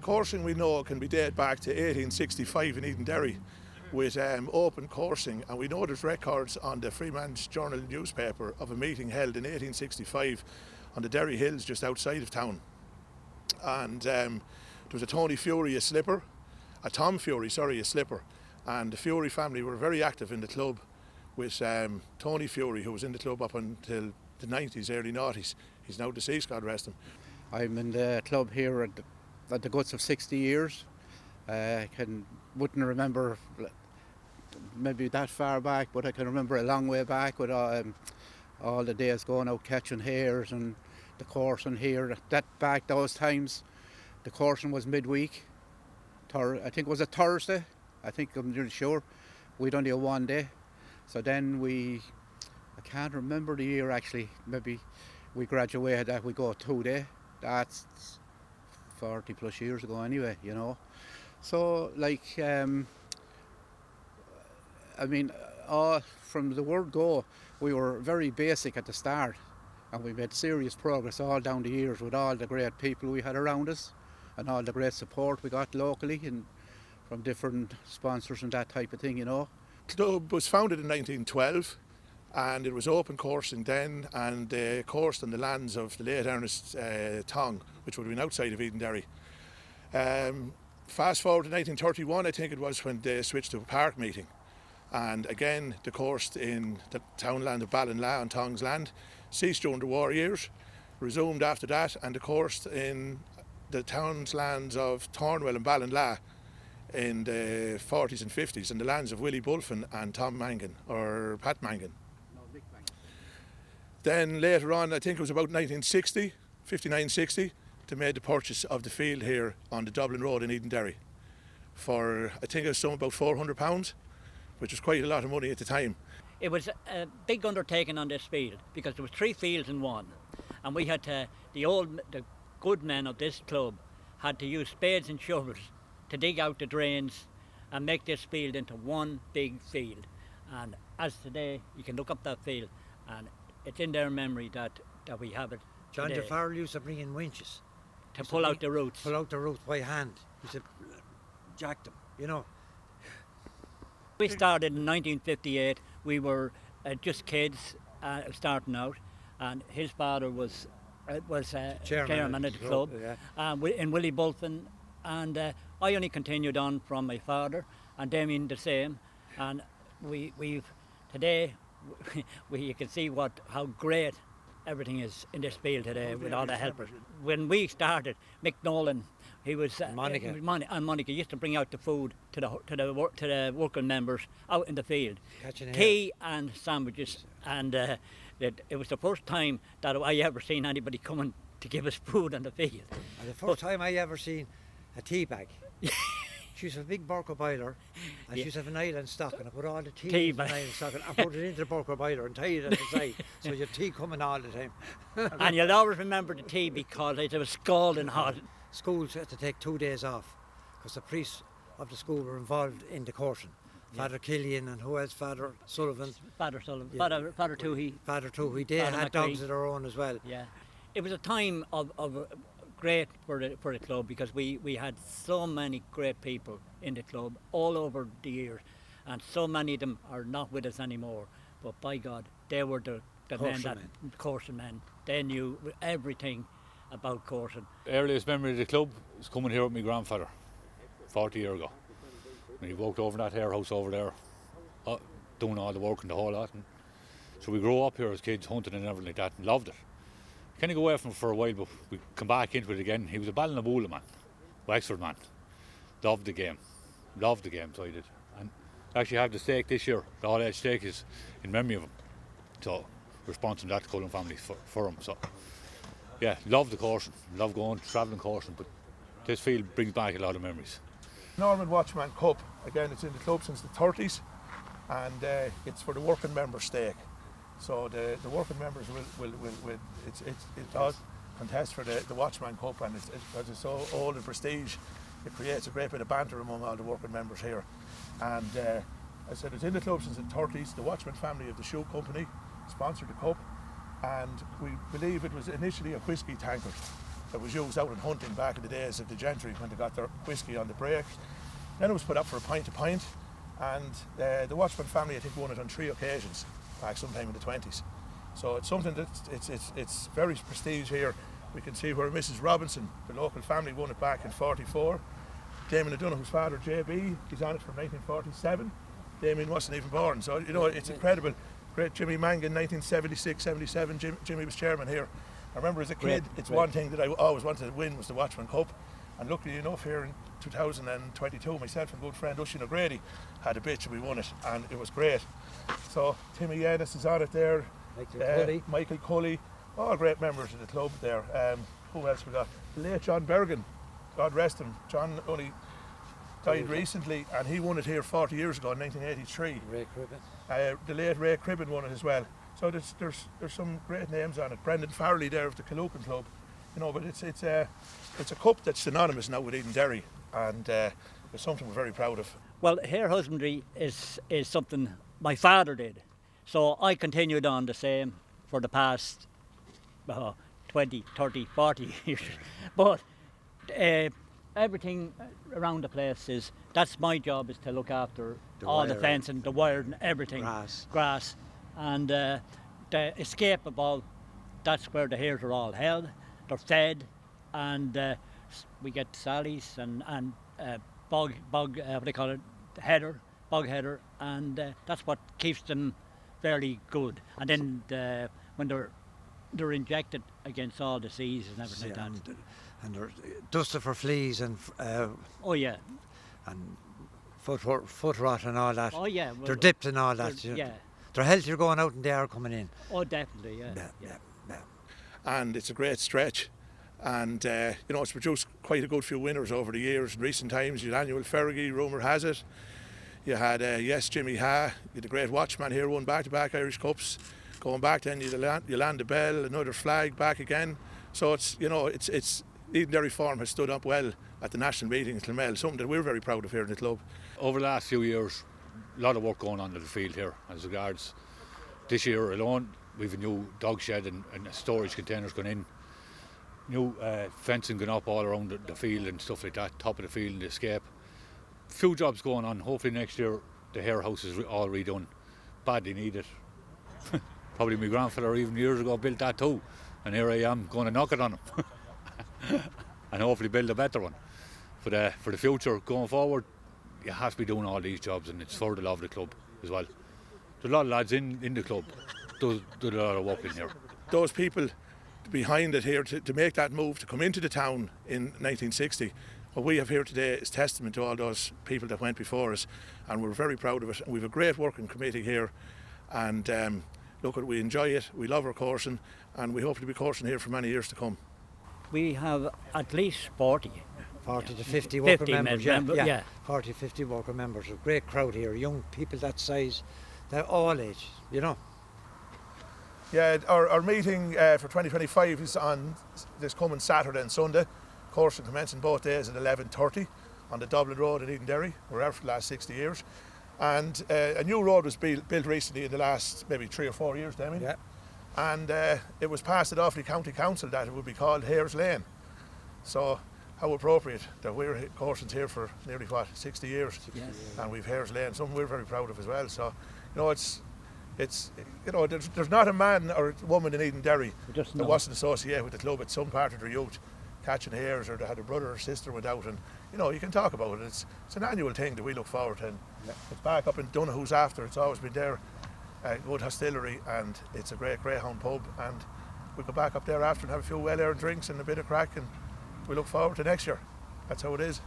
coursing we know can be dated back to 1865 in Edenderry with open coursing, and we know there's records on the Freeman's Journal newspaper of a meeting held in 1865 on the Derry Hills just outside of town. And there was a Tom Fury, a slipper, and the Fury family were very active in the club with Tony Fury, who was in the club up until the 90s, early 90s. He's now deceased, God rest him. I'm in the club here at the guts of 60 years. Wouldn't remember maybe that far back, but I can remember a long way back with all the days going out catching hares and the coursing here. Those times, the coursing was midweek. I think it was a Thursday. I'm really sure. We'd only have one day. So then I can't remember the year actually. Maybe we graduated that we go 2 day. That's 40 plus years ago anyway, you know. So from the word go, we were very basic at the start, and we made serious progress all down the years with all the great people we had around us and all the great support we got locally and from different sponsors and that type of thing, you know. The club was founded in 1912 and it was open coursing then, and coursed on the lands of the late Ernest Tong, which would have been outside of Edenderry. Fast forward to 1931, I think it was, when they switched to a park meeting. And again, they coursed in the townland of Ballinlaw on Tong's land, ceased during the war years, resumed after that, and they coursed in the town's lands of Thornwell and Ballinlaw in the 40s and 50s, in the lands of Willie Bulfin and Tom Mangan, or Pat Mangan. Then later on, I think it was about 1960, 59-60, they made the purchase of the field here on the Dublin Road in Edenderry for, I think it was about £400, which was quite a lot of money at the time. It was a big undertaking on this field because there was 3 fields in one, and we had to, the good men of this club had to use spades and shovels to dig out the drains and make this field into one big field. And as today, you can look up that field and it's in their memory that we have it. John Farrell used to bring in winches to pull out the roots. Pull out the roots by hand. He said, jack them, you know. We started in 1958. We were just kids starting out, and his father was chairman of the club, in Willie Bulfin, and I only continued on from my father, and Damian the same. And we've today you can see how great everything is in this field today with all the helpers. When we started, Mick Nolan, he was Monica used to bring out the food to the working members out in the field, tea and sandwiches, and it was the first time that I ever seen anybody coming to give us food on the field. And the first time I ever seen a tea bag. She used to have a big Burko boiler, and she used to have an island stock, and I put all the tea in the island stock and put it into the Burko boiler and tied it at the side, so your tea coming all the time. And you'll always remember the tea because it was scalding hot. Schools had to take 2 days off because the priests of the school were involved in the coursing. Father Killian and who else? Father Sullivan. Father Toohey. Father Toohey. They had dogs of their own as well. Yeah, it was a time of great for the club because we had so many great people in the club all over the years, and so many of them are not with us anymore. But by God, they were the coursing men. They knew everything about coursing. The earliest memory of the club was coming here with my grandfather 40 years ago. When he walked over that Hare house over there, doing all the work and the whole lot. And so we grew up here as kids, hunting and everything like that, and loved it. Kind of go away from it for a while, but we come back into it again. He was a Ballinaboula man, Wexford man. Loved the game, so I did. And actually have the stake this year. The all-age stake is in memory of him. So we're sponsoring that to Cullen family for him. So yeah, love the coursing, love going, travelling coursing, but this field brings back a lot of memories. Norman Watchman Cup, again it's in the club since the 30s, and it's for the working member stake. So the working members will it's all contest for the Watchman Cup, and because it's so old and prestige, it creates a great bit of banter among all the working members here. And I said it's in the club since the 30s. The Watchman family of the shoe company sponsored the cup, and we believe it was initially a whisky tankard, that was used out in hunting back in the days of the gentry when they got their whiskey on the breaks. Then it was put up for a pint to pint, and the Watchman family, I think, won it on 3 occasions back sometime in the 20s. So it's something that it's very prestige here. We can see where Mrs. Robinson, the local family, won it back in 44. Damian O'Donoghue's father, JB, he's on it from 1947. Damian wasn't even born, so you know it's incredible. Great Jimmy Mangan, 1976, 77. Jimmy was chairman here. I remember as a kid, one thing that I always wanted to win was the Watchman Cup. And luckily enough, here in 2022, myself and good friend Oisin O'Grady had a bitch and we won it, and it was great. So Timmy Ennis is on it there. Michael Cully, all great members of the club there. Who else we got? The late John Bergen, God rest him. John only died recently, and he won it here 40 years ago in 1983. Ray Cribben. The late Ray Cribben won it as well. So there's some great names on it. Brendan Farrell there of the Killucan Club, you know. But it's a cup that's synonymous now with Edenderry, and it's something we're very proud of. Well, Hare husbandry is something my father did, so I continued on the same for the past 20, 30, 40 years. But everything around the place that's my job, is to look after all the fencing, the wire and everything. Grass. And the escape of all, that's where the hares are all held. They're fed, and we get sallies and bog what do they call it, bog header, and that's what keeps them fairly good. And then when they're injected against all the disease and everything like that. And they're dusted for fleas and oh yeah, and foot rot and all that. Oh yeah, well, they're dipped and all that. Yeah. They're healthier going out than they are coming in. Oh, definitely, yeah. And it's a great stretch. And, you know, it's produced quite a good few winners over the years. In recent times, you had Annual Fergie, rumour has it. You had, Jimmy Hare, you had the great Watchman here, won back-to-back Irish Cups. Going back then, you had Yolanda Bell, another flag back again. So it's, you know, it's Edenderry form has stood up well at the national meeting in Clonmel, something that we're very proud of here in the club. Over the last few years, a lot of work going on in the field here as regards this year alone. We've a new dog shed and storage containers going in, new fencing going up all around the field and stuff like that, top of the field and the escape. Few jobs going on. Hopefully next year the Hare house is all redone. Badly needed. Probably my grandfather even years ago built that too, and here I am going to knock it on him and hopefully build a better one. For the future going forward, you have to be doing all these jobs, and it's for the love of the club as well. There's a lot of lads in the club do a lot of work in here. Those people behind it here to make that move, to come into the town in 1960, what we have here today is testament to all those people that went before us, and we're very proud of it. We have a great working committee here, and look, we enjoy it, we love our coursing, and we hope to be coursing here for many years to come. We have at least 40 to 50 worker 50 members. yeah. 40 to 50 worker members. A great crowd here, young people that size, they're all ages, you know. Yeah, our meeting for 2025 is on this coming Saturday and Sunday. Coursing commencing both days at 11:30 on the Dublin Road in Edenderry. We're out for the last 60 years. And a new road was built recently in the last maybe 3 or 4 years, Damian. Yeah. And it was passed at Offaly County Council that it would be called Hare's Lane. So how appropriate that we're coursing here for nearly 60 years. Yes. And we've Hare's Lane, something we're very proud of as well. So, you know, it's you know, there's not a man or woman in Edenderry that wasn't associated with the club at some part of their youth, catching hares, or they had a brother or sister went out, and you know, you can talk about it. It's an annual thing that we look forward to. And it's back up in Donoghue's after. It's always been there, good hostelry, and it's a great greyhound pub. And we go back up there after and have a few well-earned drinks and a bit of crack, and we look forward to next year. That's how it is.